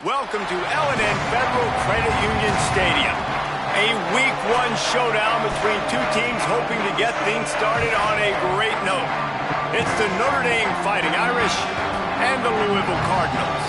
Welcome to L&N Federal Credit Union Stadium. A Week 1 showdown between two teams hoping to get things started on a great note. It's the Notre Dame Fighting Irish and the Louisville Cardinals.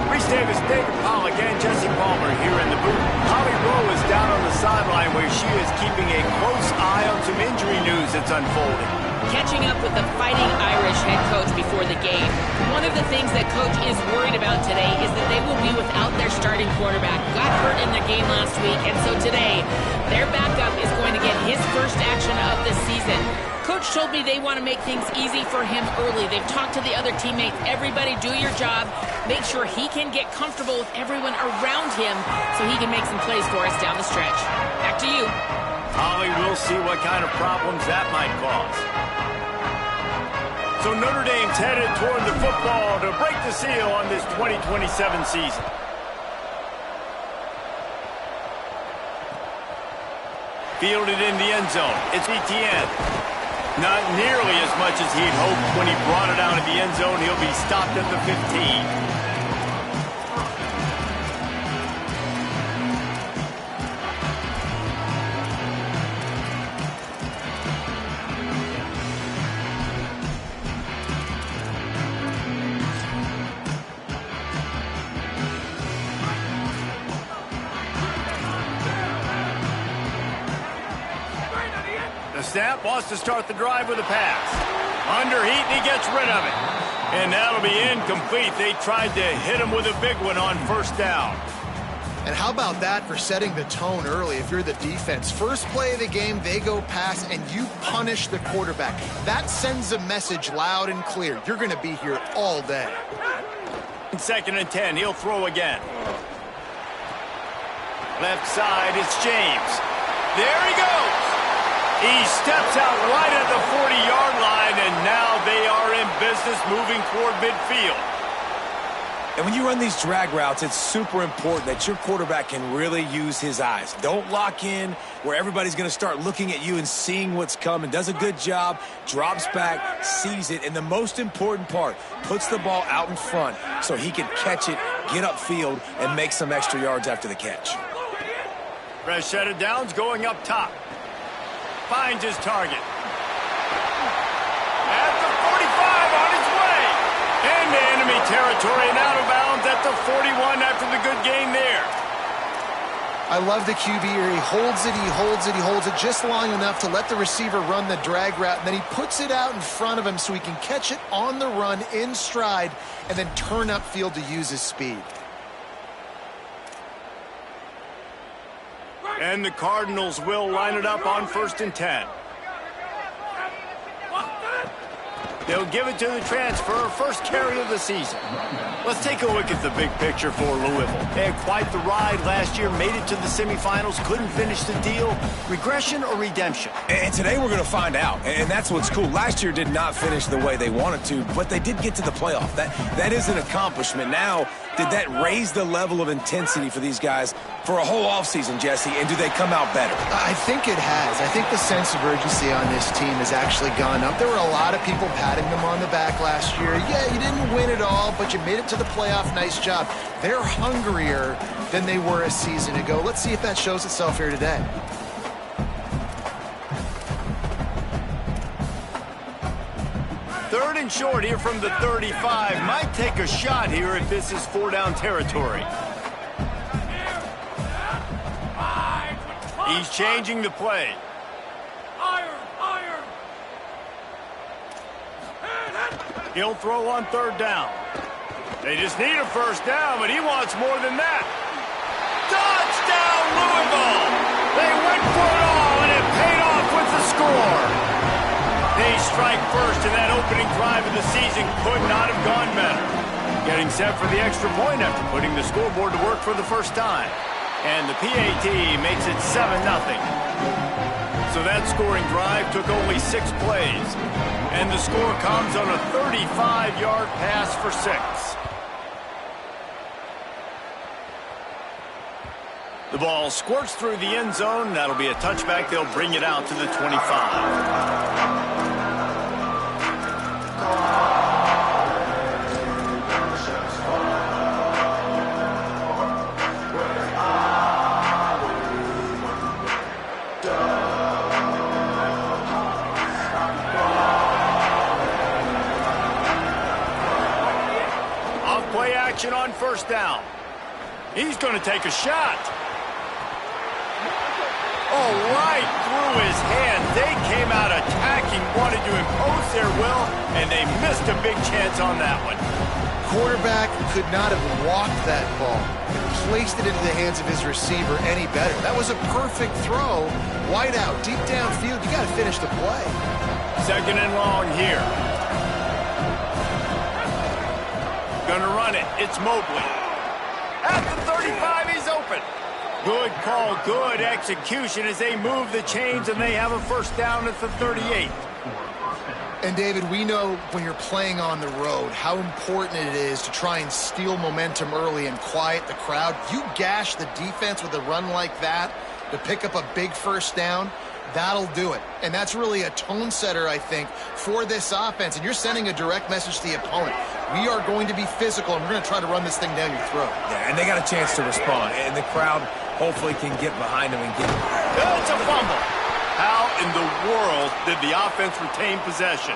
Reese Davis, David Pollack, and Jesse Palmer here in the booth. Holly Rowe is down on the sideline where she is keeping a close eye on some injury news that's unfolding. Catching up with the Fighting Irish head coach before the game. One of the things that coach is worried about today is that they will be without their starting quarterback. Got hurt in their game last week, and so today their backup is going to get his first action of the season. Coach told me they want to make things easy for him early. They've talked to the other teammates. Everybody do your job. Make sure he can get comfortable with everyone around him so he can make some plays for us down the stretch. Back to you. Holly, we'll see what kind of problems that might cause. So Notre Dame's headed toward the football to break the seal on this 2027 season. Fielded in the end zone. It's Etienne. Not nearly as much as he'd hoped when he brought it out of the end zone. He'll be stopped at the 15. Snap wants to start the drive with a pass. Underheat, and he gets rid of it. And that'll be incomplete. They tried to hit him with a big one on first down. And how about that for setting the tone early if you're the defense? First play of the game, they go pass, and you punish the quarterback. That sends a message loud and clear. You're going to be here all day. 2nd and 10, he'll throw again. Left side, it's James. There he goes. He steps out right at the 40-yard line, and now they are in business moving toward midfield. And when you run these drag routes, it's super important that your quarterback can really use his eyes. Don't lock in where everybody's going to start looking at you and seeing what's coming. Does a good job, drops back, sees it, and the most important part, puts the ball out in front so he can catch it, get upfield, and make some extra yards after the catch. Fresh set of downs going up top. Finds his target. At the 45 on his way. Into enemy territory and out of bounds at the 41 after the good gain there. I love the QB here. He holds it, he holds it, he holds it just long enough to let the receiver run the drag route, and then he puts it out in front of him so he can catch it on the run in stride and then turn upfield to use his speed. And the Cardinals will line it up on 1st and 10. They'll give it to the transfer, first carry of the season. Let's take a look at the big picture for Louisville. They had quite the ride last year, made it to the semifinals, couldn't finish the deal. Regression or redemption? And today we're going to find out, and that's what's cool. Last year did not finish the way they wanted to, but they did get to the playoff. That is an accomplishment. Now, did that raise the level of intensity for these guys for a whole offseason, Jesse, and do they come out better? I think it has. I think the sense of urgency on this team has actually gone up. There were a lot of people patting them on the back last year. Yeah, you didn't win it all, but you made it to the playoff. Nice job. They're hungrier than they were a season ago. Let's see if that shows itself here today. Third and short here from the 35. Might take a shot here if this is 4-down territory. He's changing the play. He'll throw on 3rd down. They just need a first down, but he wants more than that. Touchdown, Louisville! They went for it all, and it paid off with the score. They strike first, and that opening drive of the season could not have gone better. Getting set for the extra point after putting the scoreboard to work for the first time. And the PAT makes it 7-0. So that scoring drive took only 6 plays. And the score comes on a 35-yard pass for 6. The ball squirts through the end zone. That'll be a touchback. They'll bring it out to the 25. on first down. He's going to take a shot. Oh, right through his hand. They came out attacking, wanted to impose their will, and they missed a big chance on that one. Quarterback could not have walked that ball and placed it into the hands of his receiver any better. That was a perfect throw. Wide out, deep downfield. You got to finish the play. Second and long here. Gonna run it. It's Mobley. At the 35, he's open. Good call, good execution as they move the chains, and they have a first down at the 38. And, David, we know when you're playing on the road how important it is to try and steal momentum early and quiet the crowd. You gash the defense with a run like that to pick up a big first down, that'll do it. And that's really a tone setter, I think, for this offense. And you're sending a direct message to the opponent. We are going to be physical, and we're going to try to run this thing down your throat. Yeah, and they got a chance to respond. And the crowd hopefully can get behind them and get... It's a fumble. How in the world did the offense retain possession?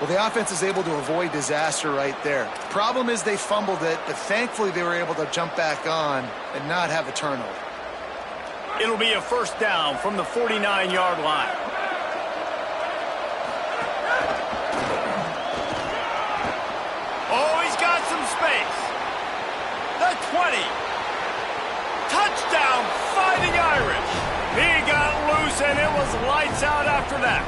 Well, the offense is able to avoid disaster right there. Problem is they fumbled it, but thankfully they were able to jump back on and not have a turnover. It'll be a first down from the 49-yard line. Oh, he's got some space. The 20. Touchdown, Fighting Irish. He got loose, and it was lights out after that.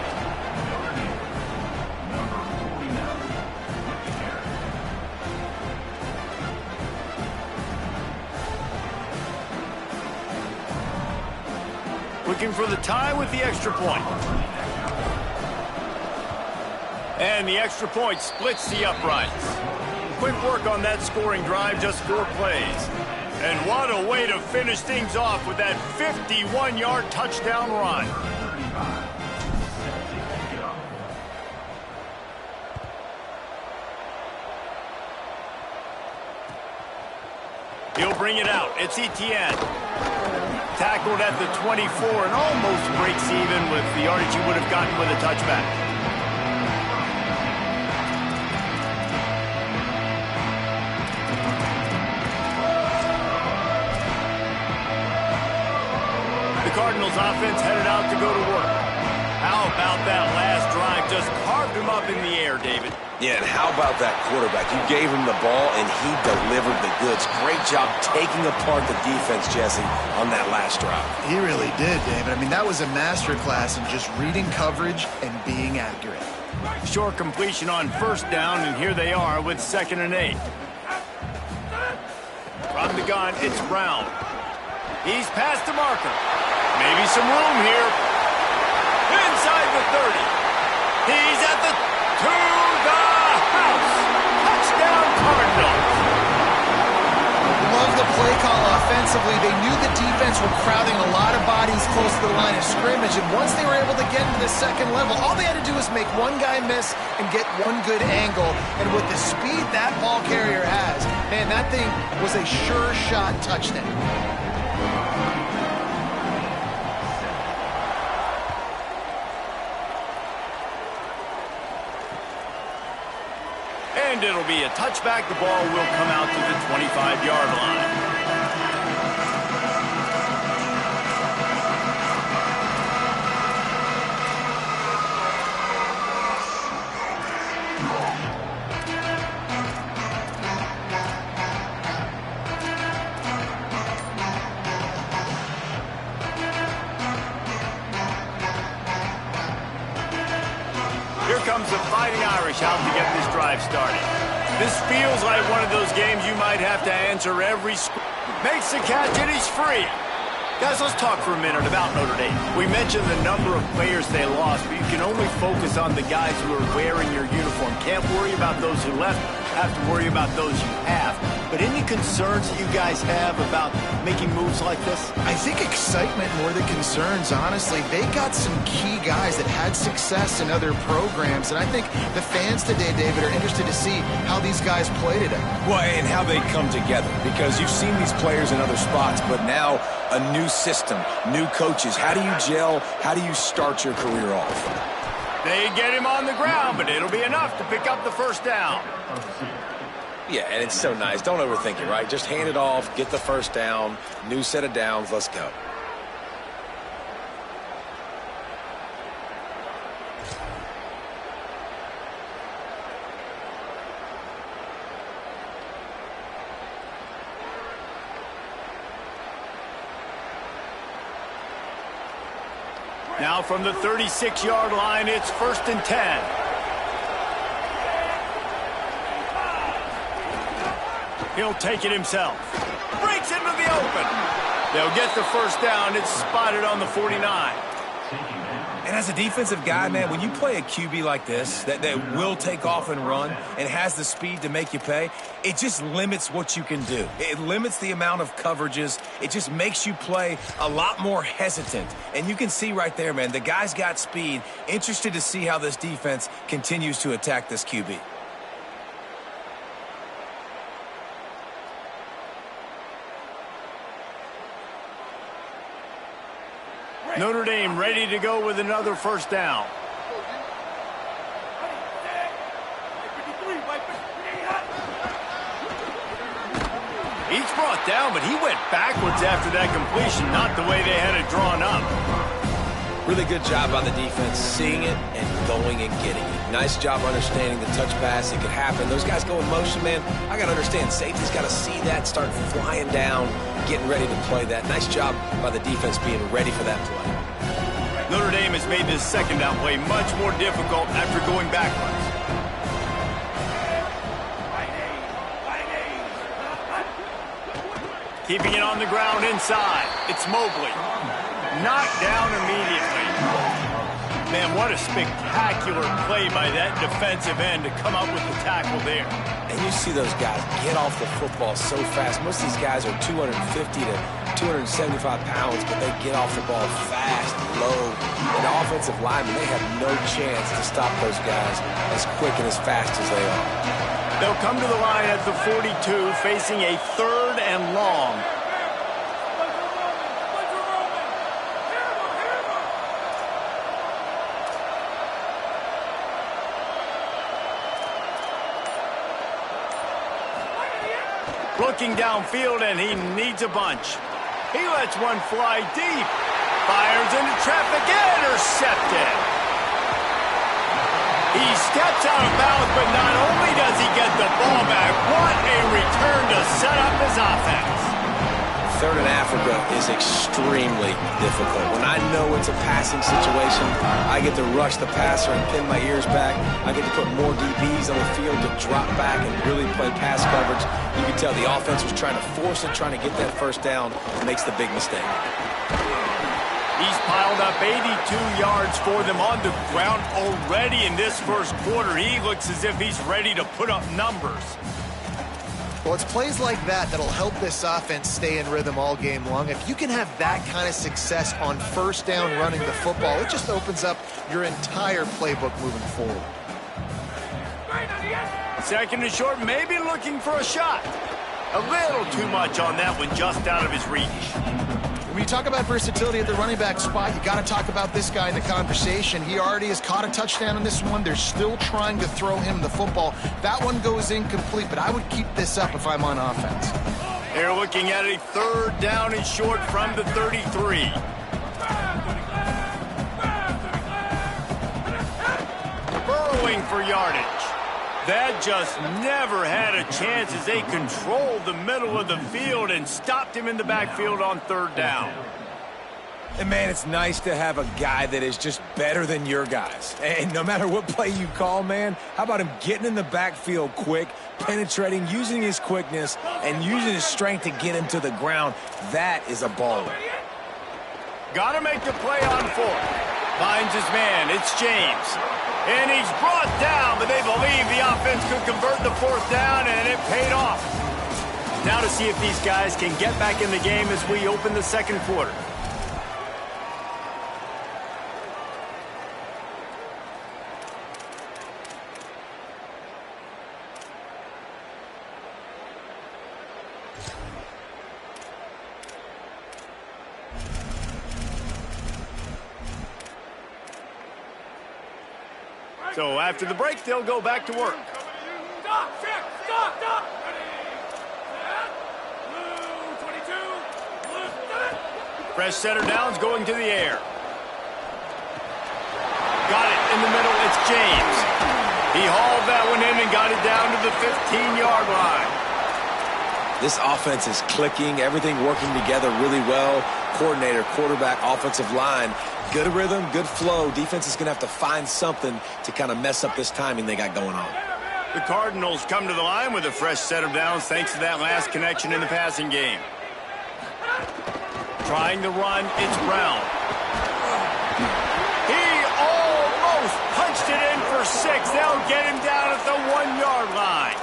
Looking for the tie with the extra point. And the extra point splits the uprights. Quick work on that scoring drive, just 4 plays. And what a way to finish things off with that 51-yard touchdown run. He'll bring it out. It's Etienne. Tackled at the 24 and almost breaks even with the yardage he would have gotten with a touchback. The Cardinals offense headed out to go to work. How about that last drive? Just carved him up in the air, David. Yeah, and how about that quarterback? You gave him the ball, and he delivered the goods. Great job taking apart the defense, Jesse, on that last drive. He really did, David. I mean, that was a masterclass in just reading coverage and being accurate. Short completion on first down, and here they are with 2nd and 8. From the gun, it's Brown. He's past the marker. Maybe some room here. Inside the 30. He's at the to the house. Touchdown, Cardinals. Love the play call offensively. They knew the defense were crowding a lot of bodies close to the line of scrimmage, and once they were able to get into the second level, all they had to do was make one guy miss and get one good angle. And with the speed that ball carrier has, man, that thing was a sure shot touchdown. And it'll be a touchback. The ball will come out to the 25-yard line. Here comes the Fighting Irish out to get this drive started. This feels like one of those games you might have to answer every score. Makes the catch and he's free. Guys, let's talk for a minute about Notre Dame. We mentioned the number of players they lost, but you can only focus on the guys who are wearing your uniform. Can't worry about those who left. Have to worry about those you have. But any concerns that you guys have about making moves like this? I think excitement more than concerns, honestly. They got some key guys that had success in other programs, and I think the fans today, David, are interested to see how these guys play today. Well, and how they come together, because you've seen these players in other spots, but now a new system, new coaches. How do you gel? How do you start your career off? They get him on the ground, but it'll be enough to pick up the first down. Yeah, and it's so nice. Don't overthink it, right? Just hand it off, get the first down, new set of downs, let's go. Now from the 36-yard line, it's 1st and 10. He'll take it himself. Breaks into the open. They'll get the first down. It's spotted on the 49. And as a defensive guy, man, when you play a QB like this that will take off and run and has the speed to make you pay, it just limits what you can do. It limits the amount of coverages. It just makes you play a lot more hesitant. And you can see right there, man, the guy's got speed. Interested to see how this defense continues to attack this QB. Notre Dame ready to go with another first down. He's brought down, but he went backwards after that completion, not the way they had it drawn up. Really good job by the defense, seeing it and going and getting it. Nice job understanding the touch pass. It could happen. Those guys go in motion, man. I got to understand, safety's got to see that, start flying down, getting ready to play that. Nice job by the defense being ready for that play. Notre Dame has made this second down play much more difficult after going backwards. Keeping it on the ground inside. It's Mobley. Knocked down immediately. Man, what a spectacular play by that defensive end to come up with the tackle there. And you see those guys get off the football so fast. Most of these guys are 250 to 275 pounds, but they get off the ball fast, low. And the offensive linemen, they have no chance to stop those guys as quick and as fast as they are. They'll come to the line at the 42, facing a 3rd and long. Looking downfield, and he needs a bunch. He lets one fly deep. Fires into traffic, intercepted. He steps out of bounds, but not only does he get the ball back, what a return to set up his offense. 3rd and Africa is extremely difficult. When I know it's a passing situation, I get to rush the passer and pin my ears back. I get to put more DBs on the field to drop back and really play pass coverage. You can tell the offense was trying to force it, trying to get that first down, and makes the big mistake. He's piled up 82 yards for them on the ground already in this first quarter. He looks as if he's ready to put up numbers. Well, it's plays like that that'll help this offense stay in rhythm all game long. If you can have that kind of success on first down running the football, it just opens up your entire playbook moving forward. 2nd and short, maybe looking for a shot. A little too much on that one, just out of his reach. When you talk about versatility at the running back spot, you got to talk about this guy in the conversation. He already has caught a touchdown on this one. They're still trying to throw him the football. That one goes incomplete, but I would keep this up if I'm on offense. They're looking at a 3rd down and short from the 33. Burrowing for yardage. That just never had a chance as they controlled the middle of the field and stopped him in the backfield on 3rd down. And, man, it's nice to have a guy that is just better than your guys. And no matter what play you call, man, how about him getting in the backfield quick, penetrating, using his quickness, and using his strength to get him to the ground. That is a baller. Got to make the play on 4th. Finds his man. It's James. And he's brought down, but they believe the offense could convert the 4th down, and it paid off. Now to see if these guys can get back in the game as we open the 2nd quarter. So after the break, they'll go back to work. Stop, check, stop, stop. Fresh center downs going to the air. Got it in the middle. It's James. He hauled that one in and got it down to the 15-yard line. This offense is clicking, everything working together really well. Coordinator, quarterback, offensive line, good rhythm, good flow. Defense is going to have to find something to kind of mess up this timing they got going on. The Cardinals come to the line with a fresh set of downs thanks to that last connection in the passing game. Trying to run, it's Brown. He almost punched it in for 6. They'll get him down at the 1-yard line.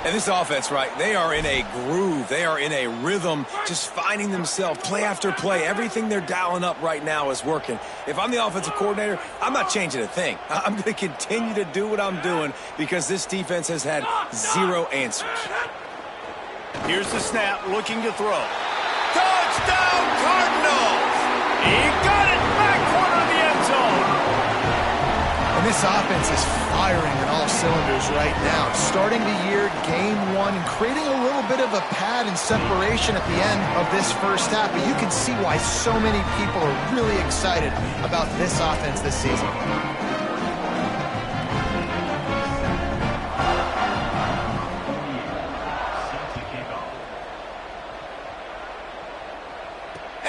And this offense, right, they are in a groove. They are in a rhythm, just finding themselves play after play. Everything they're dialing up right now is working. If I'm the offensive coordinator, I'm not changing a thing. I'm going to continue to do what I'm doing because this defense has had 0 answers. Here's the snap, looking to throw. Touchdown, Cardinals! He got it back corner of the end zone. And this offense is firing on all cylinders right now. Starting the year, game 1, and creating a little bit of a pad and separation at the end of this first half. But you can see why so many people are really excited about this offense this season.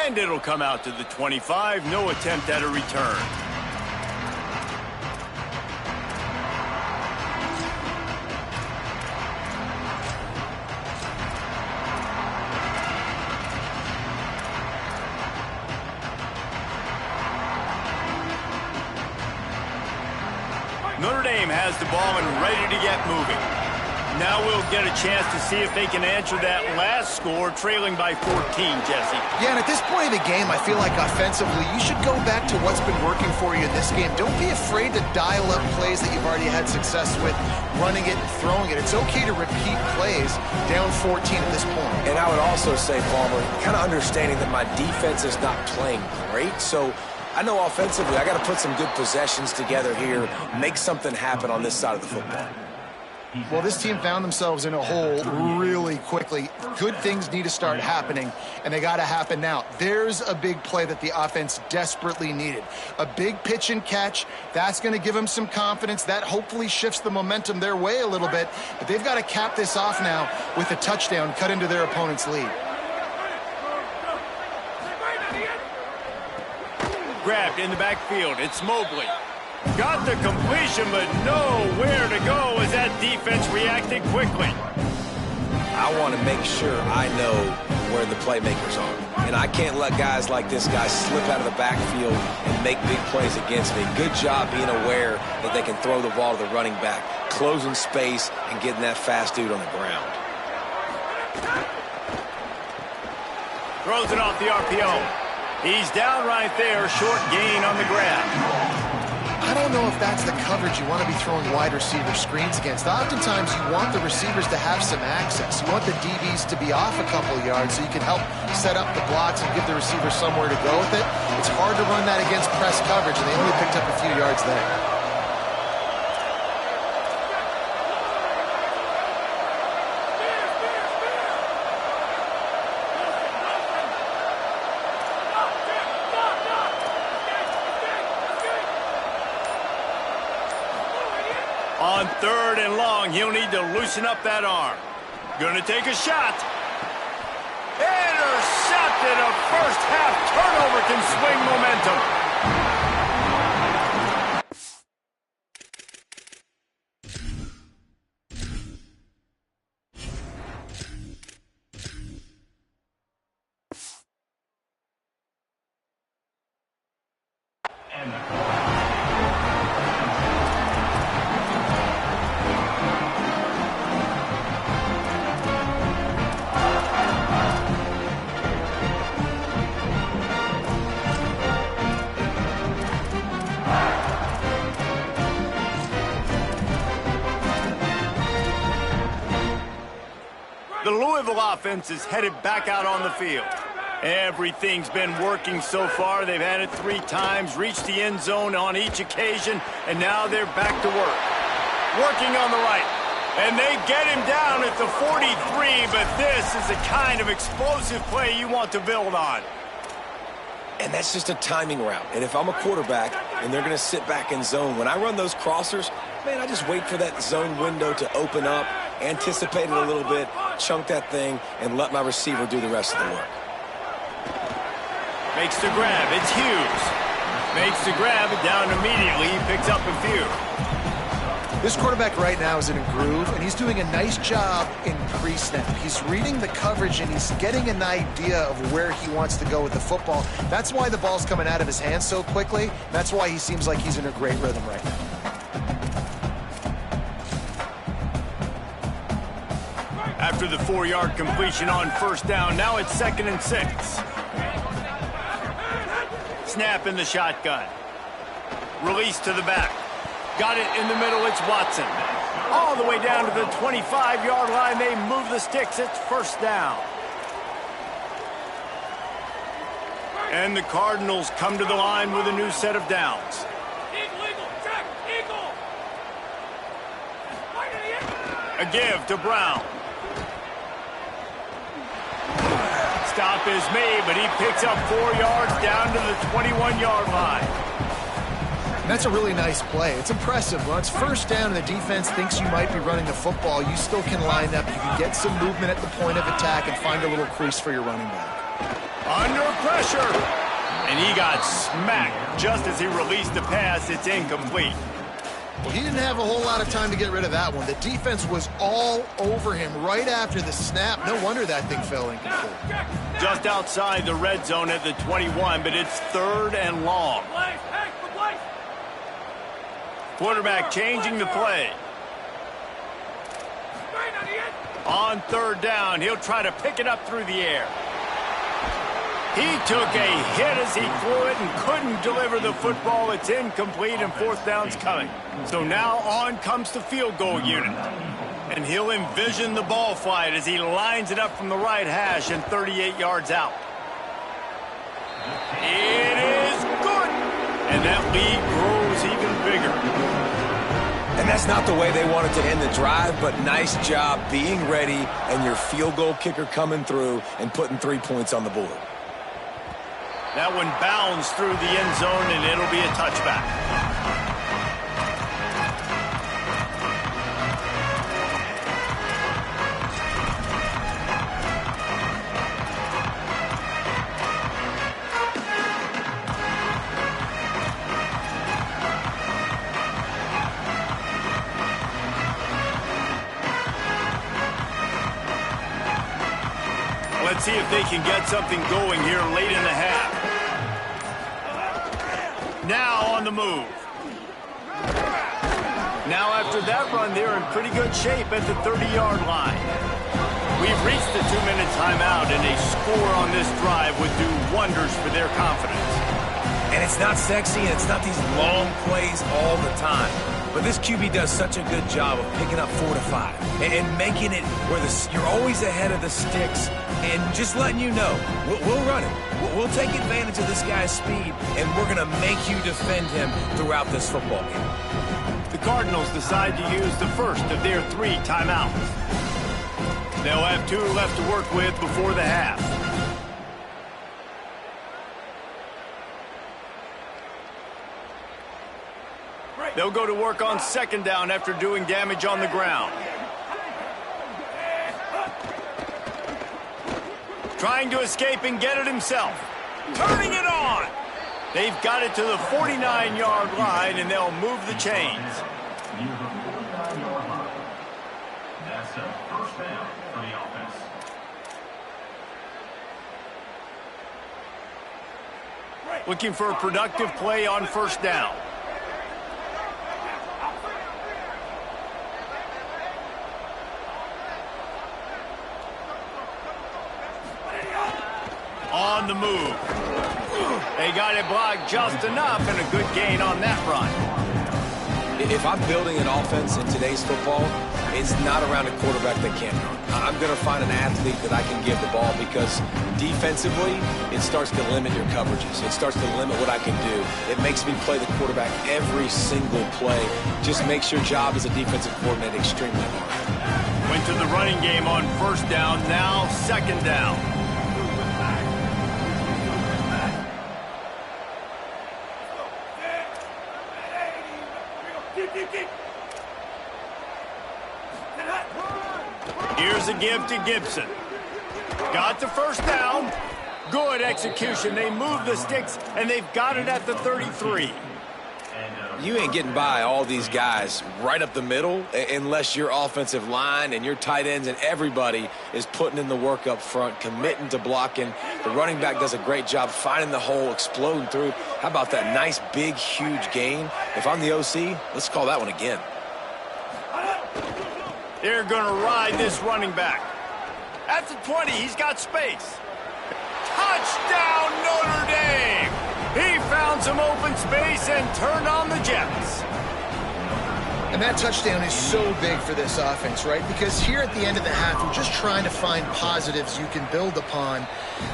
And it'll come out to the 25. No attempt at a return. Notre Dame has the ball and ready to get moving. Now we'll get a chance to see if they can answer that last score, trailing by 14, Jesse. Yeah, and at this point of the game, I feel like offensively, you should go back to what's been working for you in this game. Don't be afraid to dial up plays that you've already had success with, running it and throwing it. It's okay to repeat plays down 14 at this point. And I would also say, Palmer, kind of understanding that my defense is not playing great, so I know offensively I got to put some good possessions together here, make something happen on this side of the football. Well, this team found themselves in a hole really quickly. Good things need to start happening, and they got to happen now. There's a big play that the offense desperately needed. A big pitch and catch. That's going to give them some confidence. That hopefully shifts the momentum their way a little bit. But they've got to cap this off now with a touchdown cut into their opponent's lead. Grabbed in the backfield. It's Mobley. Got the completion, but nowhere to go as that defense reacted quickly. I want to make sure I know where the playmakers are. And I can't let guys like this guy slip out of the backfield and make big plays against me. Good job being aware that they can throw the ball to the running back, closing space, and getting that fast dude on the ground. Throws it off the RPO. He's down right there, short gain on the grab. I don't know if that's the coverage you want to be throwing wide receiver screens against. Oftentimes, you want the receivers to have some access. You want the DBs to be off a couple of yards so you can help set up the blocks and give the receiver somewhere to go with it. It's hard to run that against press coverage, and they only picked up a few yards there. On 3rd and long, he'll need to loosen up that arm. Gonna take a shot. Intercepted. A first half turnover can swing momentum. The Louisville offense is headed back out on the field. Everything's been working so far. They've had it 3 times, reached the end zone on each occasion, and now they're back to work. Working on the right, and they get him down at the 43, but this is the kind of explosive play you want to build on. And that's just a timing route. And if I'm a quarterback and they're going to sit back in zone, when I run those crossers, man, I just wait for that zone window to open up, anticipate it a little bit, chunk that thing, and let my receiver do the rest of the work. Makes the grab. It's Hughes. Makes the grab. Down immediately. He picks up a few. This quarterback right now is in a groove, and he's doing a nice job in pre-snap. He's reading the coverage, and he's getting an idea of where he wants to go with the football. That's why the ball's coming out of his hands so quickly. That's why he seems like he's in a great rhythm right now. After the 4-yard completion on first down, now it's 2nd and 6. Snap in the shotgun. Release to the back. Got it in the middle. It's Watson. All the way down to the 25-yard line. They move the sticks. It's first down. And the Cardinals come to the line with a new set of downs. A give to Brown. Stop is made, but he picks up 4 yards down to the 21-yard line. And that's a really nice play. It's impressive. When it's first down and the defense thinks you might be running the football, you still can line up. You can get some movement at the point of attack and find a little crease for your running back. Under pressure. And he got smacked just as he released the pass. It's incomplete. Well, he didn't have a whole lot of time to get rid of that one. The defense was all over him right after the snap. No wonder that thing fell incomplete. Just outside the red zone at the 21, but it's 3rd and long. Quarterback changing the play. On 3rd down, he'll try to pick it up through the air. He took a hit as he threw it and couldn't deliver the football. It's incomplete, and 4th down's coming. So now on comes the field goal unit. And he'll envision the ball flight as he lines it up from the right hash and 38 yards out. It is good. And that lead grows even bigger. And that's not the way they wanted to end the drive, but nice job being ready and your field goal kicker coming through and putting 3 points on the board. That one bounds through the end zone, and it'll be a touchback. Let's see if they can get something going here late in the half. Now on the move. Now after that run, they're in pretty good shape at the 30-yard line. We've reached the 2-minute timeout, and a score on this drive would do wonders for their confidence. And it's not sexy, and it's not these long plays all the time. But this QB does such a good job of picking up 4 to 5 and making it where you're always ahead of the sticks and just letting you know, we'll run it. We'll take advantage of this guy's speed, and we're going to make you defend him throughout this football game. The Cardinals decide to use the first of their 3 timeouts. They'll have 2 left to work with before the half. They'll go to work on 2nd down after doing damage on the ground. Trying to escape and get it himself. Turning it on. They've got it to the 49-yard line, and they'll move the chains. That's a first down for the offense. Looking for a productive play on 1st down. On the move. They got it blocked just enough, and a good gain on that run. If I'm building an offense in today's football, it's not around a quarterback that can't run. I'm going to find an athlete that I can give the ball because defensively, it starts to limit your coverages. It starts to limit what I can do. It makes me play the quarterback every single play. Just makes your job as a defensive coordinator extremely hard. Went to the running game on 1st down, now 2nd down. Here's a give to Gibson. Got the first down. Good execution. They move the sticks, and they've got it at the 33. You ain't getting by all these guys right up the middle unless your offensive line and your tight ends and everybody is putting in the work up front, committing to blocking. The running back does a great job finding the hole, exploding through. How about that nice, big, huge gain? If I'm the OC, let's call that one again. They're going to ride this running back. At the 20, he's got space. Touchdown, Notre Dame! He found some open space and turned on the Jets. And that touchdown is so big for this offense, right? Because here at the end of the half, we're just trying to find positives you can build upon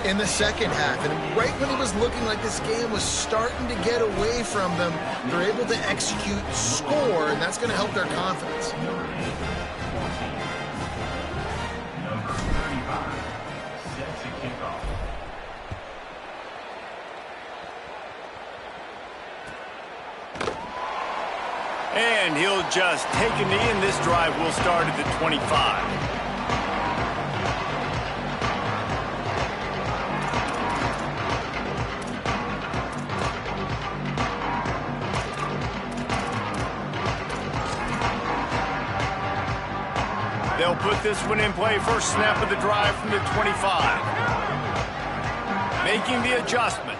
in the second half. And right when it was looking like this game was starting to get away from them, they're able to execute, score, and that's going to help their confidence. Number 35 sets a kickoff. And he'll just take a knee, and this drive will start at the 25. They'll put this one in play. First snap of the drive from the 25. Making the adjustment.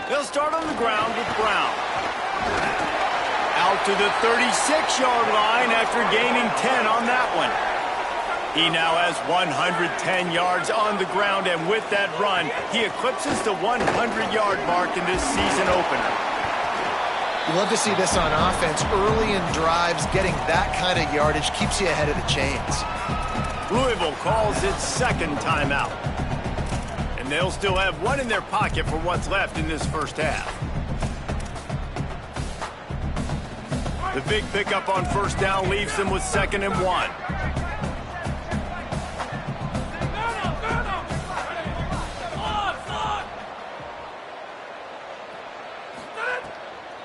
They'll start on the ground with Brown. Out to the 36-yard line after gaining 10 on that one. He now has 110 yards on the ground, and with that run, he eclipses the 100-yard mark in this season opener. You love to see this on offense. Early in drives, getting that kind of yardage keeps you ahead of the chains. Louisville calls its second timeout. And they'll still have one in their pocket for what's left in this first half. The big pickup on first down leaves them with 2nd and 1.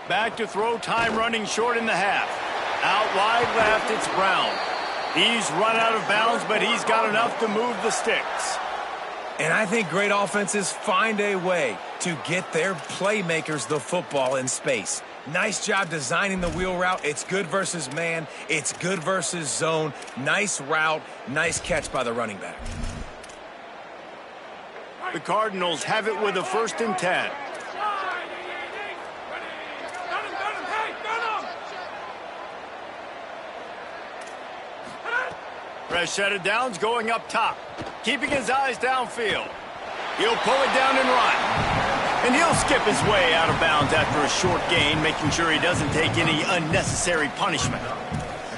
Back to throw, time running short in the half. Out wide left, it's Brown. He's run out of bounds, but he's got enough to move the sticks. And I think great offenses find a way to get their playmakers the football in space. Nice job designing the wheel route. It's good versus man. It's good versus zone. Nice route. Nice catch by the running back. The Cardinals have it with a 1st and 10. Fresh set of downs going up top. Keeping his eyes downfield. He'll pull it down and run. And he'll skip his way out of bounds after a short gain, making sure he doesn't take any unnecessary punishment.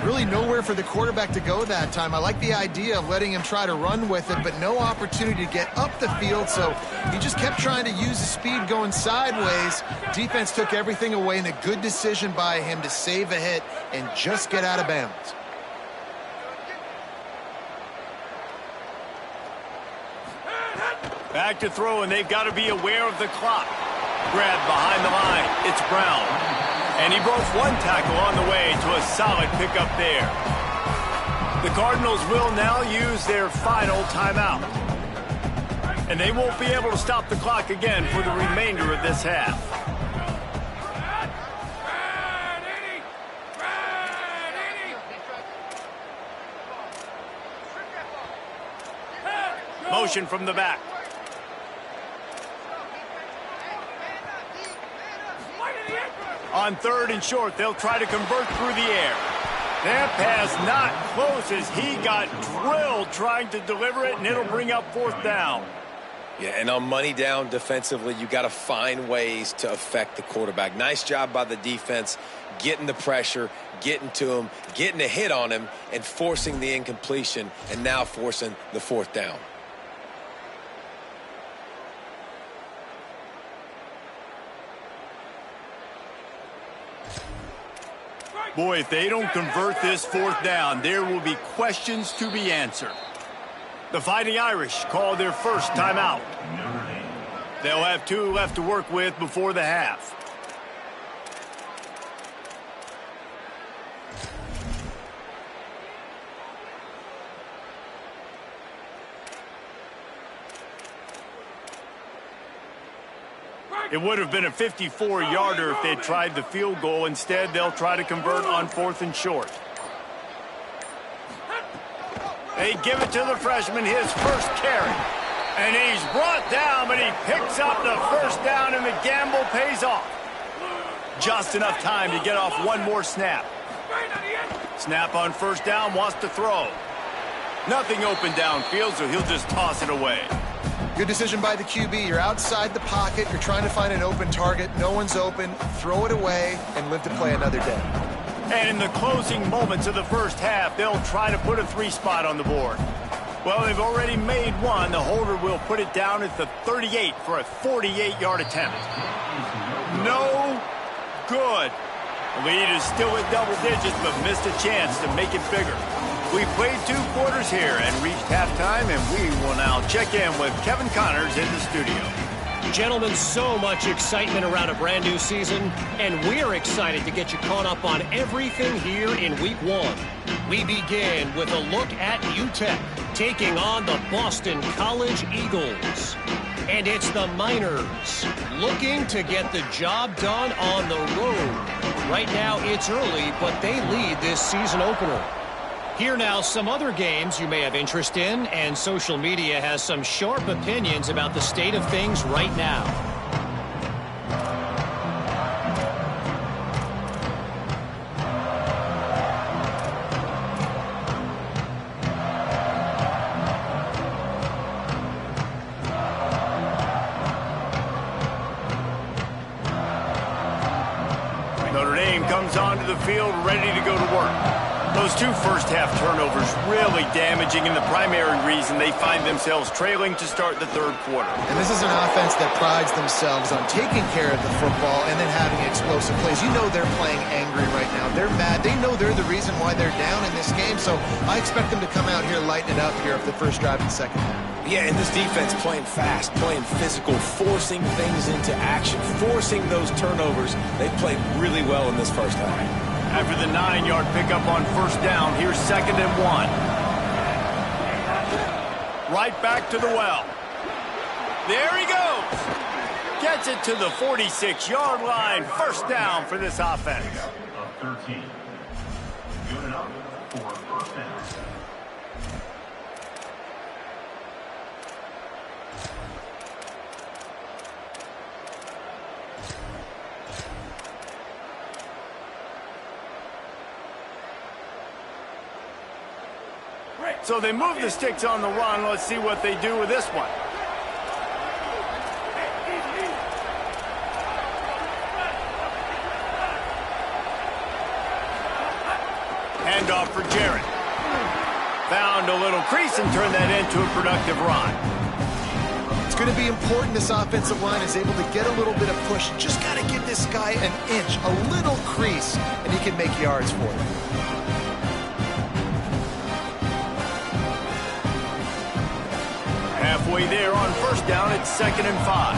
Really nowhere for the quarterback to go that time. I like the idea of letting him try to run with it, but no opportunity to get up the field, so he just kept trying to use the speed going sideways. Defense took everything away, and a good decision by him to save a hit and just get out of bounds. Back to throw, and they've got to be aware of the clock. Grabbed behind the line. It's Brown. And he broke one tackle on the way to a solid pickup there. The Cardinals will now use their final timeout. And they won't be able to stop the clock again for the remainder of this half. Motion from the back. On 3rd and short, they'll try to convert through the air. That pass not close as he got drilled trying to deliver it, and it'll bring up 4th down. Yeah, and on money down defensively, you got to find ways to affect the quarterback. Nice job by the defense, getting the pressure, getting to him, getting a hit on him, and forcing the incompletion, and now forcing the 4th down. Boy, if they don't convert this 4th down, there will be questions to be answered. The Fighting Irish call their first timeout. They'll have 2 left to work with before the half. It would have been a 54-yarder if they'd tried the field goal. Instead, they'll try to convert on 4th and short. They give it to the freshman, his first carry. And he's brought down, but he picks up the first down, and the gamble pays off. Just enough time to get off one more snap. Snap on first down, wants to throw. Nothing open downfield, so he'll just toss it away. Good decision by the QB. You're outside the pocket. You're trying to find an open target. No one's open. Throw it away and live to play another day. And in the closing moments of the first half, they'll try to put a 3-spot on the board. Well, they've already made one. The holder will put it down at the 38 for a 48-yard attempt. No good. Lead is still at double digits, but missed a chance to make it bigger. We played 2 quarters here and reached halftime, and we will now check in with Kevin Connors in the studio. Gentlemen, so much excitement around a brand new season, and we're excited to get you caught up on everything here in Week 1. We begin with a look at UTEP taking on the Boston College Eagles. And it's the Miners looking to get the job done on the road. Right now it's early, but they lead this season opener. Here now some other games you may have interest in, and social media has some sharp opinions about the state of things right now. Notre Dame comes onto the field ready to go to work. Those 2 first-half turnovers really damaging, and the primary reason they find themselves trailing to start the 3rd quarter. And this is an offense that prides themselves on taking care of the football and then having explosive plays. You know they're playing angry right now. They're mad. They know they're the reason why they're down in this game, so I expect them to come out here lighten it up here for the first drive in the second half. Yeah, and this defense playing fast, playing physical, forcing things into action, forcing those turnovers. They played really well in this first half. After the 9-yard pickup on first down, here's 2nd and 1. Right back to the well. There he goes. Gets it to the 46-yard line. First down for this offense. Of 13. Good enough for first down. So they move the sticks on the run. Let's see what they do with this one. Handoff for Jarrett. Found a little crease and turned that into a productive run. It's going to be important this offensive line is able to get a little bit of push. Just got to give this guy an inch, a little crease, and he can make yards for it. Halfway there on first down, it's 2nd and 5.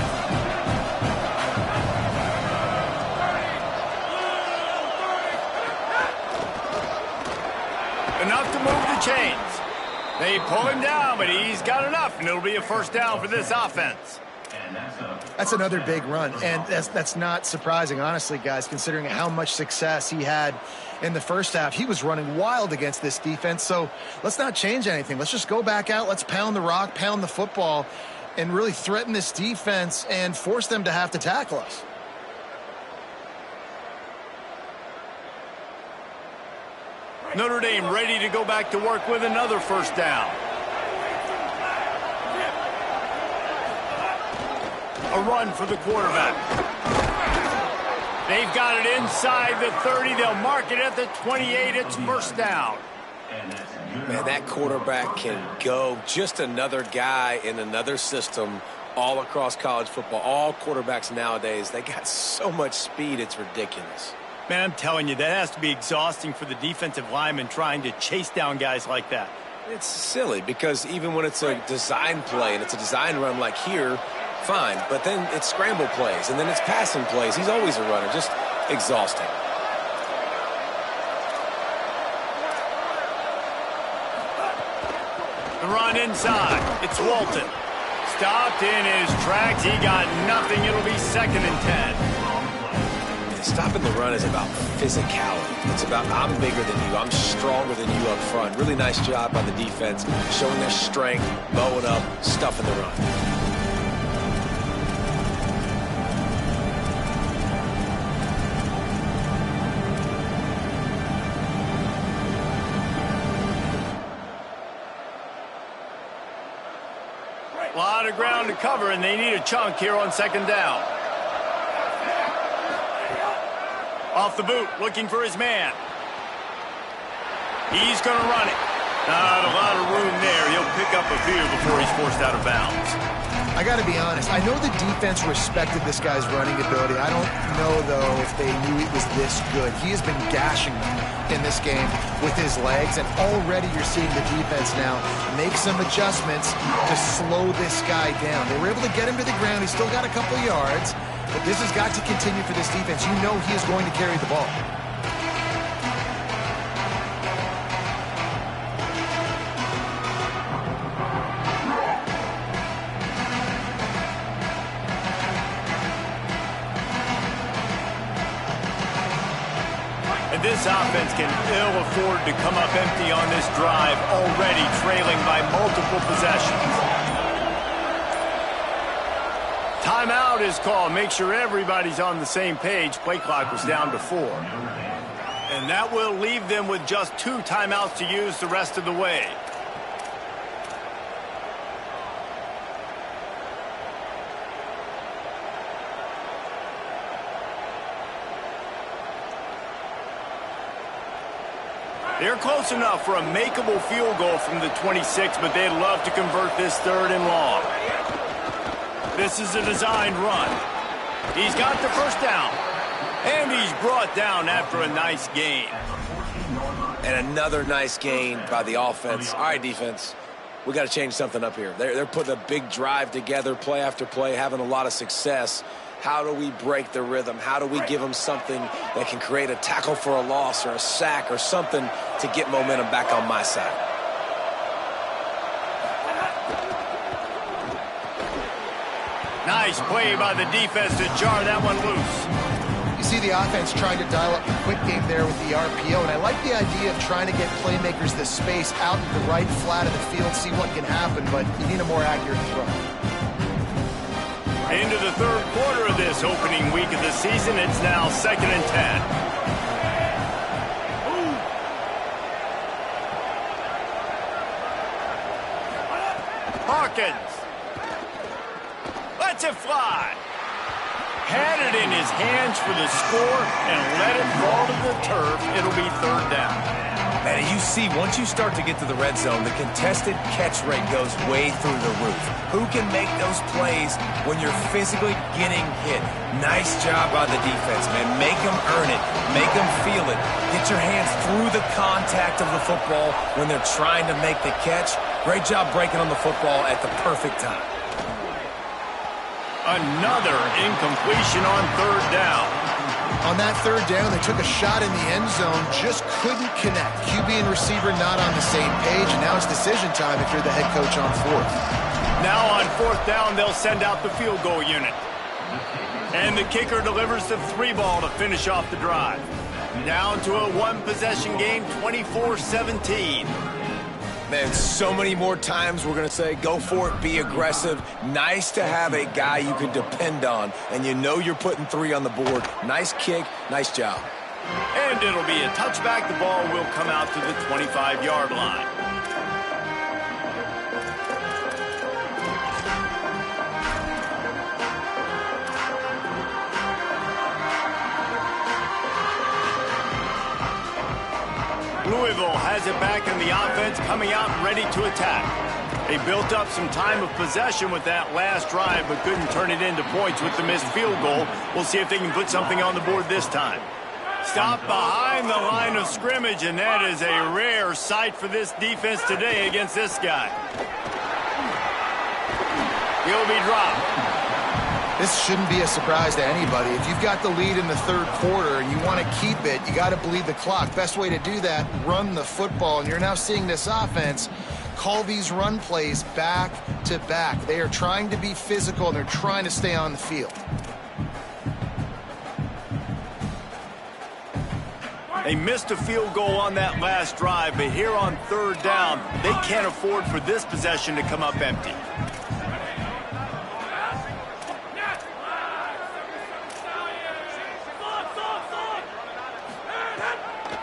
Enough to move the chains. They pull him down, but he's got enough, and it'll be a first down for this offense. That's another big run, and that's not surprising, honestly, guys, considering how much success he had in the first half. He was running wild against this defense, so let's not change anything. Let's just go back out. Let's pound the rock, pound the football, and really threaten this defense and force them to have to tackle us. Notre Dame ready to go back to work with another first down. A run for the quarterback. They've got it inside the 30. They'll mark it at the 28. It's first down. Man, that quarterback can go. Just another guy in another system all across college football. All quarterbacks nowadays, they got so much speed, it's ridiculous. Man, I'm telling you, that has to be exhausting for the defensive lineman trying to chase down guys like that. It's silly because even when it's a design play and it's a design run like here, fine. But then it's scramble plays and then it's passing plays. He's always a runner. Just exhausting. The run inside. It's Walton. stopped in his tracks. He got nothing. It'll be 2nd and 10. Stopping the run is about physicality. It's about I'm bigger than you. I'm stronger than you up front. Really nice job by the defense, showing their strength, bowing up, stuffing the run. A lot of ground to cover, and they need a chunk here on 2nd down. Off the boot, looking for his man. He's going to run it. Not a lot of room there. He'll pick up a few before he's forced out of bounds. I got to be honest. I know the defense respected this guy's running ability. I don't know, though, if they knew he was this good. He has been gashing them in this game with his legs, and already you're seeing the defense now make some adjustments to slow this guy down. They were able to get him to the ground. He's still got a couple yards, but this has got to continue for this defense. You know he is going to carry the ball. This offense can ill afford to come up empty on this drive, already trailing by multiple possessions. Timeout is called. Make sure everybody's on the same page. Play clock was down to 4. And that will leave them with just 2 timeouts to use the rest of the way. They're close enough for a makeable field goal from the 26, but they'd love to convert this 3rd and long. This is a designed run. He's got the 1st down. And he's brought down after a nice gain. And another nice gain by the offense. All right, defense, we got to change something up here. They're putting a big drive together, play after play, having a lot of success. How do we break the rhythm? How do we give them something that can create a tackle for a loss or a sack or something to get momentum back on my side? Nice play by the defense to jar that one loose. You see the offense trying to dial up the quick game there with the RPO, and I like the idea of trying to get playmakers the space out in the right flat of the field, see what can happen, but you need a more accurate throw. Into the 3rd quarter of this opening week of the season, it's now 2nd and 10. Hawkins lets it fly. Had it in his hands for the score and let it fall to the turf. It'll be 3rd down. Man, you see, once you start to get to the red zone, the contested catch rate goes way through the roof. Who can make those plays when you're physically getting hit? Nice job by the defense, man. Make them earn it. Make them feel it. Get your hands through the contact of the football when they're trying to make the catch. Great job breaking on the football at the perfect time. Another incompletion on 3rd down. On that 3rd down, they took a shot in the end zone, just couldn't connect. QB and receiver not on the same page, and now it's decision time if you're the head coach on 4th. Now on 4th down, they'll send out the field goal unit. And the kicker delivers the 3 ball to finish off the drive. Down to a 1-possession game, 24-17. Man, so many more times we're going to say, go for it, be aggressive. Nice to have a guy you can depend on, and you know you're putting 3 on the board. Nice kick, nice job. And it'll be a touchback. The ball will come out to the 25-yard line. Louisville has it back in the offense, coming out ready to attack. They built up some time of possession with that last drive, but couldn't turn it into points with the missed field goal. We'll see if they can put something on the board this time. Stop behind the line of scrimmage, and that is a rare sight for this defense today against this guy. He'll be dropped. This shouldn't be a surprise to anybody. If you've got the lead in the 3rd quarter and you want to keep it, you got to bleed the clock. Best way to do that, run the football. And you're now seeing this offense call these run plays back to back. They are trying to be physical, and they're trying to stay on the field. They missed a field goal on that last drive, but here on third down, they can't afford for this possession to come up empty.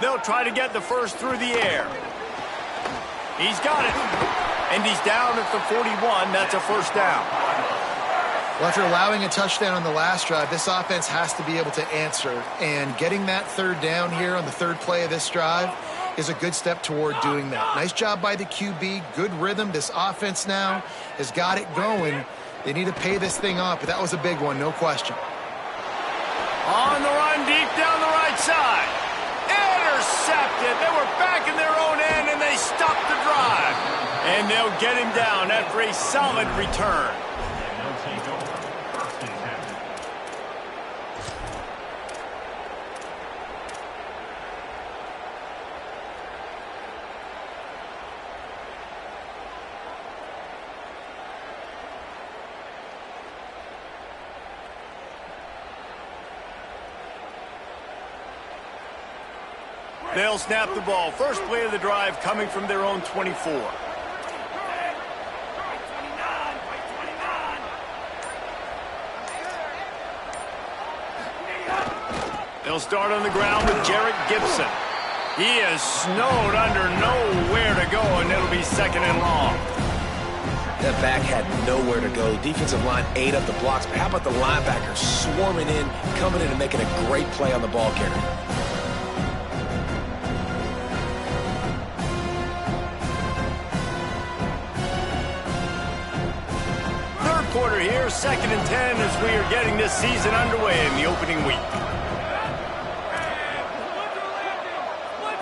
They'll try to get the first through the air. He's got it. And he's down at the 41. That's a first down. Well, after allowing a touchdown on the last drive, this offense has to be able to answer. And getting that third down here on the third play of this drive is a good step toward doing that. Nice job by the QB. Good rhythm. This offense now has got it going. They need to pay this thing off, but that was a big one, no question. On the run, deep down the right side. Intercepted. They were back in their own end, and they stopped the drive. And they'll get him down after a solid return. They'll snap the ball. First play of the drive coming from their own 24. They'll start on the ground with Jarrett Gibson. He is snowed under, nowhere to go, and it'll be second and long. That back had nowhere to go. Defensive line ate up the blocks, but how about the linebackers swarming in, coming in and making a great play on the ball carrier? Quarter here, 2nd and 10 as we are getting this season underway in the opening week.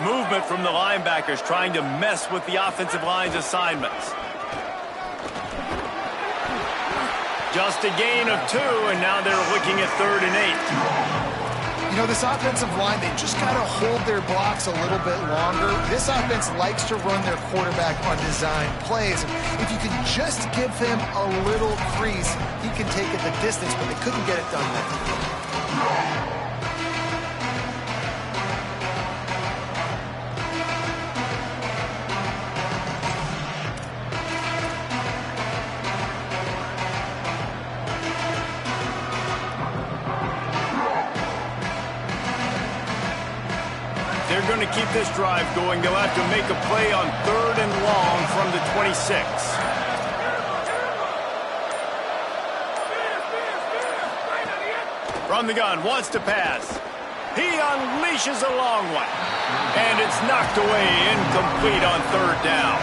Movement from the linebackers trying to mess with the offensive line's assignments. Just a gain of 2, and now they're looking at 3rd and 8. You know, this offensive line, they just got to hold their blocks a little bit longer. This offense likes to run their quarterback on design plays. If you can just give him a little crease, he can take it the distance, but they couldn't get it done there. They're going to keep this drive going. They'll have to make a play on 3rd and long from the 26. From the gun, wants to pass. He unleashes a long one. And it's knocked away, incomplete on 3rd down.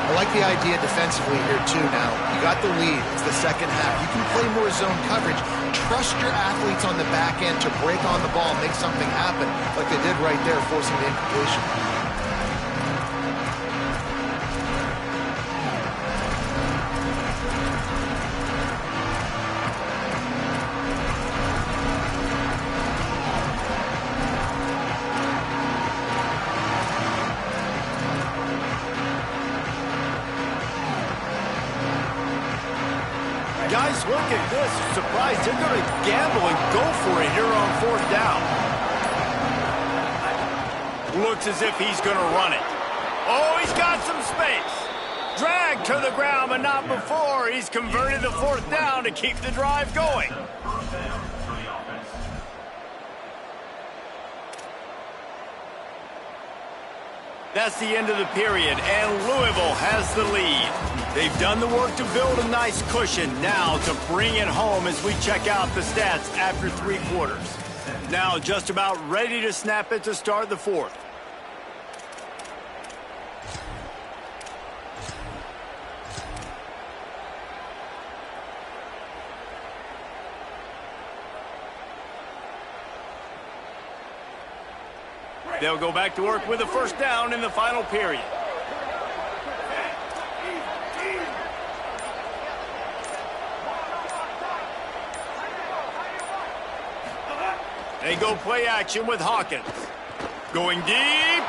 I like the idea defensively here, too, now. You got the lead. It's the second half. You can play more zone coverage. Trust your athletes on the back end to break on the ball and make something happen, like they did right there, forcing the incompletion. Guys, look at this. Surprised they're going to gamble and go for it here on 4th down. Looks as if he's going to run it. Oh, he's got some space. Dragged to the ground, but not before. He's converted the 4th down to keep the drive going. That's the end of the period, and Louisville has the lead. They've done the work to build a nice cushion. Now to bring it home as we check out the stats after 3 quarters. Now just about ready to snap it to start the 4th. They'll go back to work with a first down in the final period. They go play action with Hawkins. Going deep.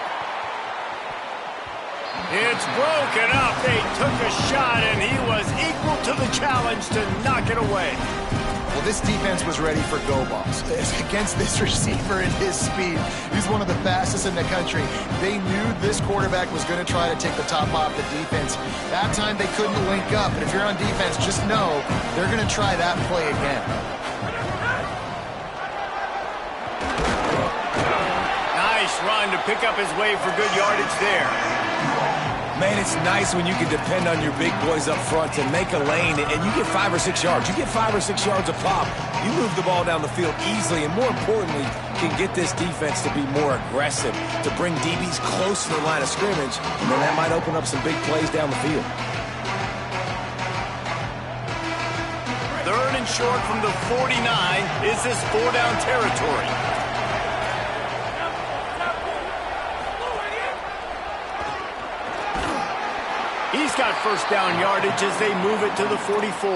It's broken up. They took a shot, and he was equal to the challenge to knock it away. Well, this defense was ready for go balls. Against this receiver and his speed, he's one of the fastest in the country. They knew this quarterback was going to try to take the top off the defense. That time they couldn't link up, and if you're on defense, just know they're going to try that play again. Nice run to pick up his way for good yardage there. Man, it's nice when you can depend on your big boys up front to make a lane, and you get 5 or 6 yards. You get 5 or 6 yards a pop. You move the ball down the field easily, and more importantly, can get this defense to be more aggressive, to bring DBs close to the line of scrimmage, and then that might open up some big plays down the field. 3rd and short from the 49. Is this 4-down territory? He's got 1st down yardage as they move it to the 44.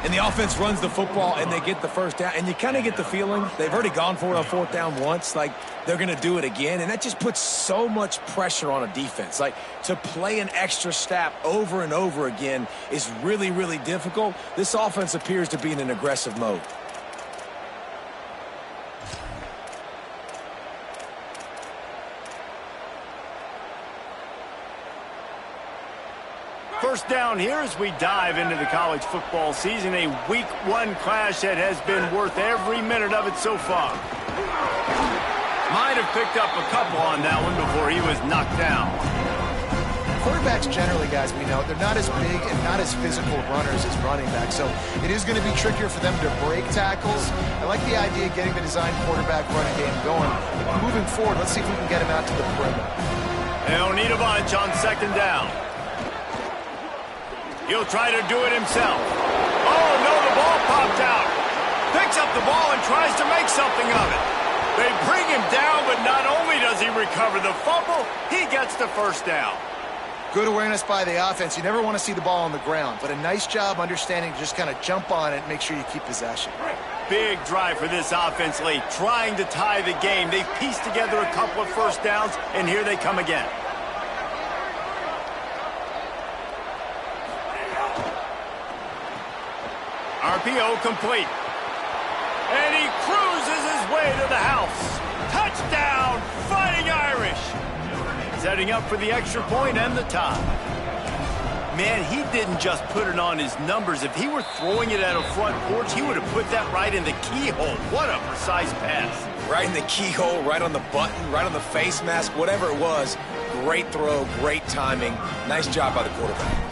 And the offense runs the football, and they get the 1st down. And you kind of get the feeling they've already gone for it on 4th down once. Like, they're going to do it again. And that just puts so much pressure on a defense. Like, to play an extra snap over and over again is really, really difficult. This offense appears to be in an aggressive mode. First down here as we dive into the college football season, a week 1 clash that has been worth every minute of it so far. Might have picked up a couple on that one before he was knocked down. Quarterbacks generally, guys, we know, they're not as big and not as physical runners as running backs, so it is going to be trickier for them to break tackles. I like the idea of getting the design quarterback running game going. Moving forward, let's see if we can get him out to the perimeter. They'll need a bunch on 2nd down. He'll try to do it himself. Oh, no, the ball popped out. Picks up the ball and tries to make something of it. They bring him down, but not only does he recover the fumble, he gets the 1st down. Good awareness by the offense. You never want to see the ball on the ground, but a nice job understanding to just kind of jump on it and make sure you keep possession. Big drive for this offense late, trying to tie the game. They've pieced together a couple of 1st downs, and here they come again. RPO complete. And he cruises his way to the house. Touchdown, Fighting Irish. Setting up for the extra point and the tie. Man, he didn't just put it on his numbers. If he were throwing it at a front porch, he would have put that right in the keyhole. What a precise pass. Right in the keyhole, right on the button, right on the face mask, whatever it was. Great throw, great timing. Nice job by the quarterback.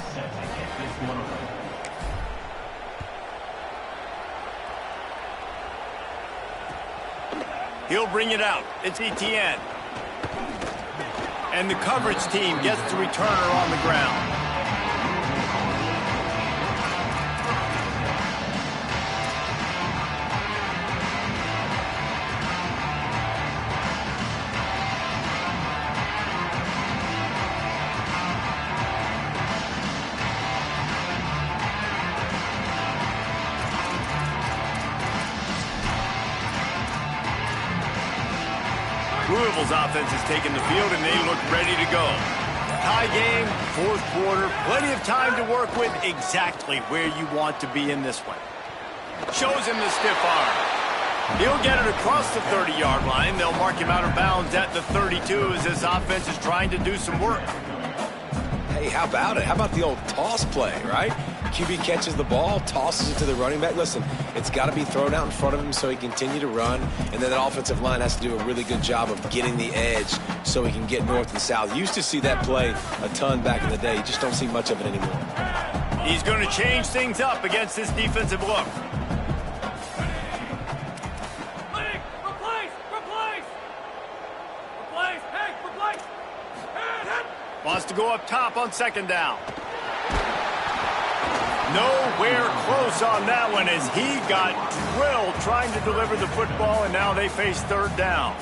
He'll bring it out. It's Etienne. And the coverage team gets the returner on the ground. Louisville's offense has taken the field, and they look ready to go. Tie game, 4th quarter, plenty of time to work with, exactly where you want to be in this one. Shows him the stiff arm. He'll get it across the 30-yard line. They'll mark him out of bounds at the 32 as this offense is trying to do some work. Hey, how about it? How about the old toss play, right? QB catches the ball, tosses it to the running back. Listen, it's got to be thrown out in front of him so he can continue to run, and then that offensive line has to do a really good job of getting the edge so he can get north and south. Used to see that play a ton back in the day. You just don't see much of it anymore. He's going to change things up against this defensive look. Wants to go up top on 2nd down. Nowhere close on that one as he got drilled trying to deliver the football, and now they face 3rd down.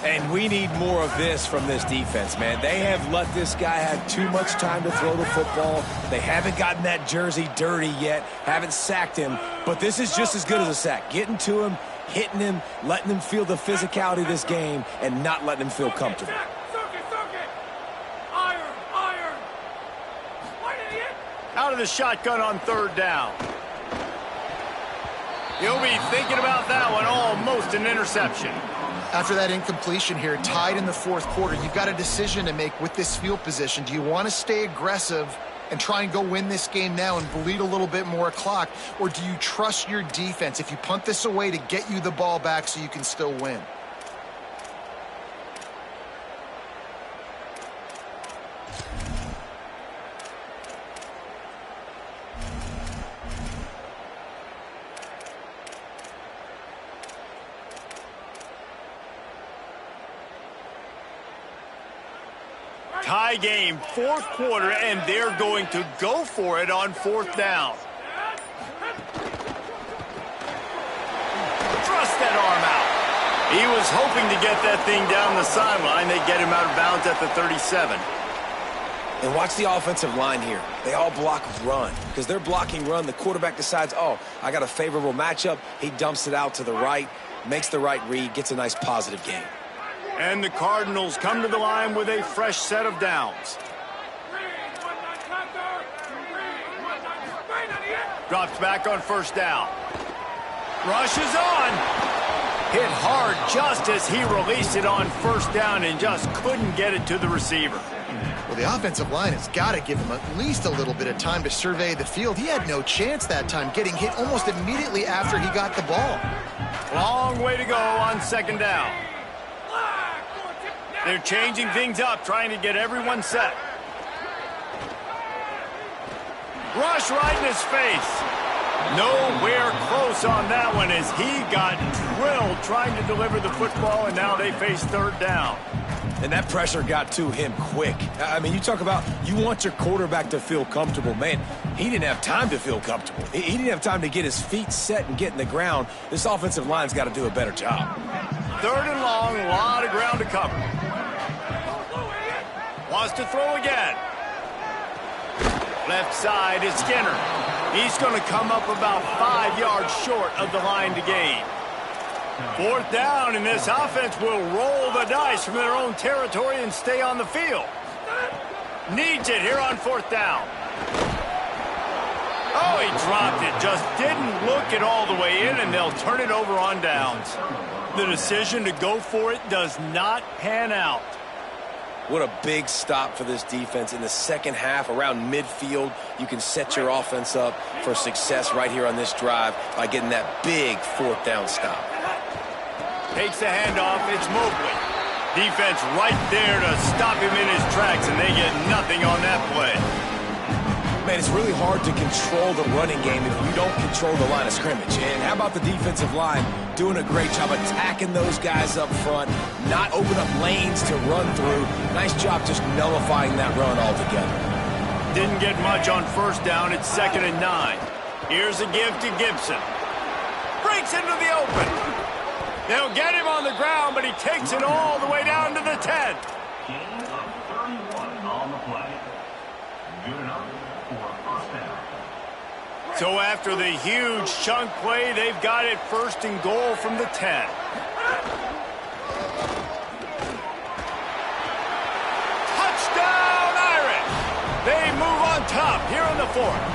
And we need more of this from this defense, man. They have let this guy have too much time to throw the football. They haven't gotten that jersey dirty yet, haven't sacked him, but this is just as good as a sack. Getting to him, hitting him, letting him feel the physicality of this game, and not letting him feel comfortable. of the shotgun on third down. He'll be thinking about that one, almost an interception. After that incompletion here, tied in the fourth quarter, you've got a decision to make with this field position. Do you want to stay aggressive and try and go win this game now and bleed a little bit more clock, or do you trust your defense if you punt this away to get you the ball back so you can still win? Tie game, fourth quarter, and they're going to go for it on fourth down. Thrust that arm out. He was hoping to get that thing down the sideline. They get him out of bounds at the 37. And watch the offensive line here. They all block run. Because they're blocking run, the quarterback decides, oh, I got a favorable matchup. He dumps it out to the right, makes the right read, gets a nice positive gain. And the Cardinals come to the line with a fresh set of downs. Drops back on first down. Rushes on. Hit hard just as he released it on first down and just couldn't get it to the receiver. Well, the offensive line has got to give him at least a little bit of time to survey the field. He had no chance that time, getting hit almost immediately after he got the ball. Long way to go on second down. They're changing things up, trying to get everyone set. Rush right in his face. Nowhere close on that one as he got drilled trying to deliver the football, and now they face third down. And that pressure got to him quick. I mean, you talk about you want your quarterback to feel comfortable. Man, he didn't have time to feel comfortable. He didn't have time to get his feet set and get in the ground. This offensive line's got to do a better job. Third and long, a lot of ground to cover. Wants to throw again. Left side is Skinner. He's going to come up about 5 yards short of the line to gain. Fourth down, and this offense will roll the dice from their own territory and stay on the field. Needs it here on fourth down. Oh, he dropped it. Just didn't look it all the way in, and they'll turn it over on downs. The decision to go for it does not pan out. What a big stop for this defense. In the second half, around midfield, you can set your offense up for success right here on this drive by getting that big fourth down stop. Takes the handoff. It's Mobley. Defense right there to stop him in his tracks, and they get nothing on that play. Man, it's really hard to control the running game if you don't control the line of scrimmage. And how about the defensive line doing a great job attacking those guys up front, not open up lanes to run through. Nice job just nullifying that run altogether. Didn't get much on first down. It's 2nd and 9. Here's a give to Gibson. Breaks into the open. They'll get him on the ground, but he takes it all the way down to the 10. Gain of 31 on the play. Good enough for first down. So after the huge chunk play, they've got it 1st and goal from the 10. Touchdown, Irish! They move on top here in the 4th.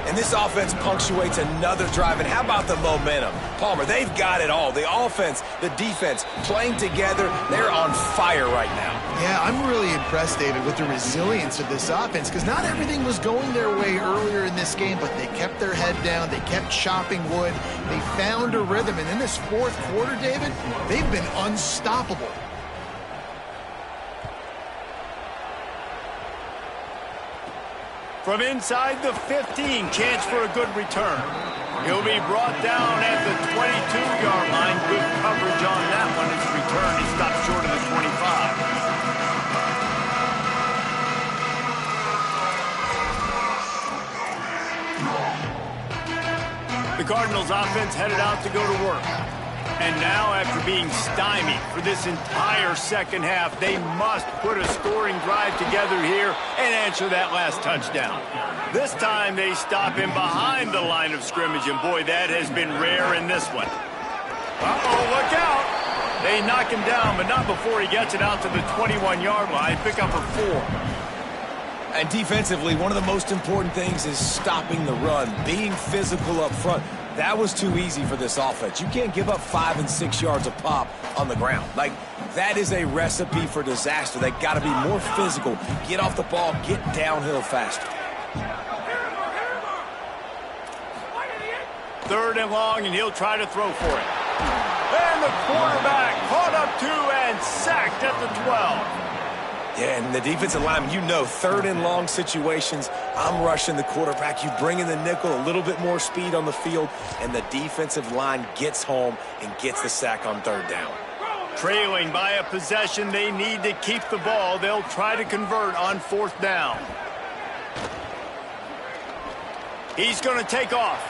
And this offense punctuates another drive. And how about the momentum? Palmer, they've got it all. The offense, the defense, playing together. They're on fire right now. Yeah, I'm really impressed, David, with the resilience of this offense, because not everything was going their way earlier in this game, but they kept their head down. They kept chopping wood. They found a rhythm. And in this fourth quarter, David, they've been unstoppable. From inside the 15, chance for a good return. He'll be brought down at the 22-yard line. Good coverage on that one. His return, he stopped short of the 25. The Cardinals offense headed out to go to work. And now, after being stymied for this entire second half, they must put a scoring drive together here and answer that last touchdown. This time, they stop him behind the line of scrimmage, and boy, that has been rare in this one. Uh-oh, look out! They knock him down, but not before he gets it out to the 21-yard line. Pick up for 4. And defensively, one of the most important things is stopping the run, being physical up front. That was too easy for this offense. You can't give up 5 and 6 yards a pop on the ground. Like, that is a recipe for disaster. They got to be more physical, get off the ball, get downhill faster. 3rd and long, and he'll try to throw for it. And the quarterback caught up 2 and sacked at the 12. Yeah, and the defensive lineman, you know, 3rd and long situations, I'm rushing the quarterback. You bring in the nickel, a little bit more speed on the field, and the defensive line gets home and gets the sack on 3rd down. Trailing by a possession, they need to keep the ball. They'll try to convert on 4th down. He's going to take off.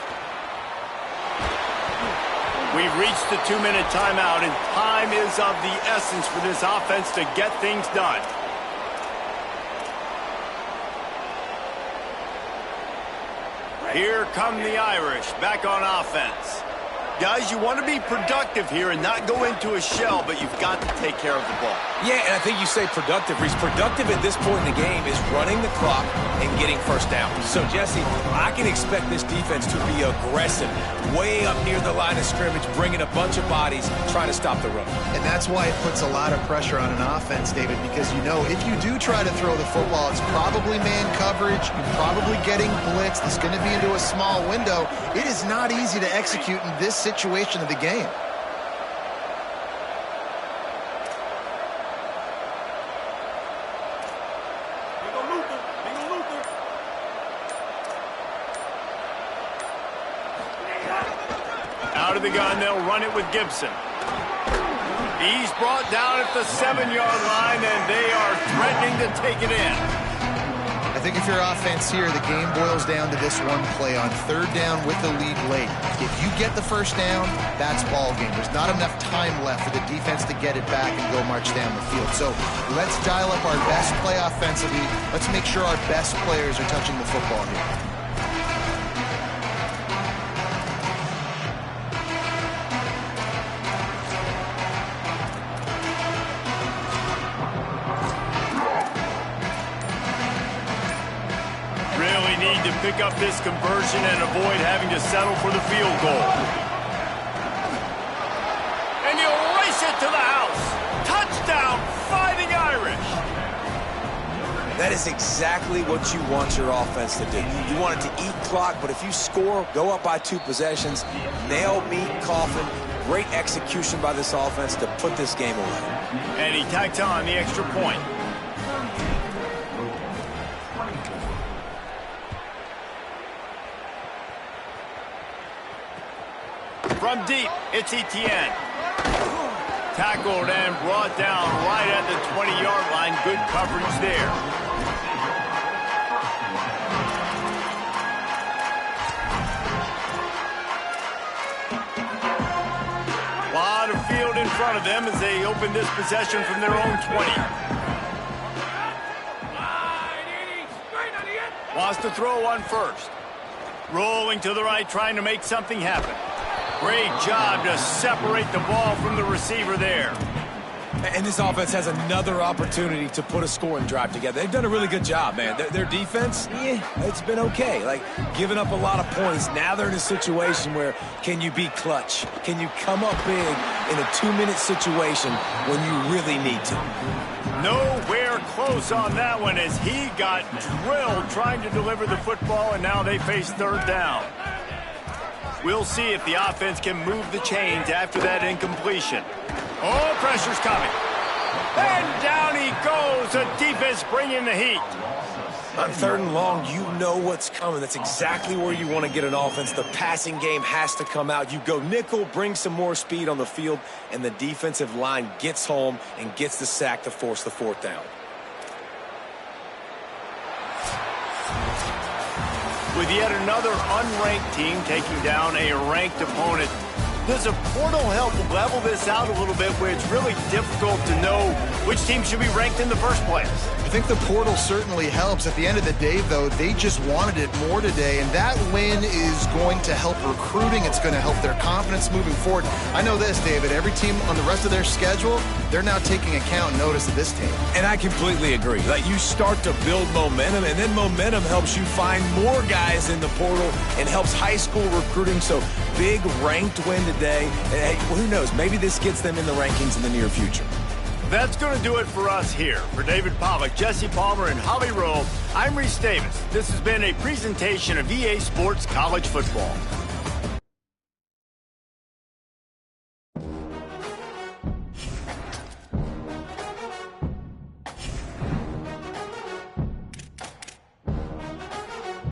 We've reached the 2-minute timeout, and time is of the essence for this offense to get things done. Here come the Irish back on offense. Guys, you want to be productive here and not go into a shell, but you've got to take care of the ball. Yeah, and I think you say productive. He's productive at this point in the game is running the clock and getting 1st down. So, Jesse, I can expect this defense to be aggressive, way up near the line of scrimmage, bringing a bunch of bodies, trying to stop the run. And that's why it puts a lot of pressure on an offense, David, because you know if you do try to throw the football, it's probably man coverage, you're probably getting blitzed, it's going to be into a small window. It is not easy to execute in this situation of the game. Out of the gun, they'll run it with Gibson. He's brought down at the 7-yard line, and they are threatening to take it in. I think if you're offense here, the game boils down to this one play on 3rd down with the lead late. If you get the 1st down, that's ball game. There's not enough time left for the defense to get it back and go march down the field. So let's dial up our best play offensively. Let's make sure our best players are touching the football here. Need to pick up this conversion and avoid having to settle for the field goal. And he'll race it to the house. Touchdown, Fighting Irish. That is exactly what you want your offense to do. You want it to eat clock, but if you score, go up by 2 possessions, nail, meet, coffin. Great execution by this offense to put this game away. And he tacks on the extra point. From deep, it's Etienne. Tackled and brought down right at the 20-yard line. Good coverage there. A lot of field in front of them as they open this possession from their own 20. Wants to throw on 1st. Rolling to the right, trying to make something happen. Great job to separate the ball from the receiver there. And this offense has another opportunity to put a scoring drive together. They've done a really good job, man. Their defense, it's been okay. Like, giving up a lot of points. Now they're in a situation where can you be clutch? Can you come up big in a 2-minute situation when you really need to? Nowhere close on that one as he got drilled trying to deliver the football, and now they face 3rd down. We'll see if the offense can move the chains after that incompletion. Oh, pressure's coming. And down he goes. The defense bringing the heat. On 3rd and long, you know what's coming. That's exactly where you want to get an offense. The passing game has to come out. You go nickel, bring some more speed on the field, and the defensive line gets home and gets the sack to force the 4th down. With yet another unranked team taking down a ranked opponent, does a portal help level this out a little bit where it's really difficult to know which team should be ranked in the first place? think the portal certainly helps. At the end of the day, though, they just wanted it more today, and that win is going to help recruiting. It's going to help their confidence moving forward. I know this, David, every team on the rest of their schedule, they're now taking account and notice of this team. And I completely agree. Like, you start to build momentum, and then momentum helps you find more guys in the portal and helps high school recruiting. So big ranked win today. And, hey, who knows? Maybe this gets them in the rankings in the near future. That's going to do it for us here. For David Pollack, Jesse Palmer, and Holly Rowe, I'm Reese Davis. This has been a presentation of EA Sports College Football.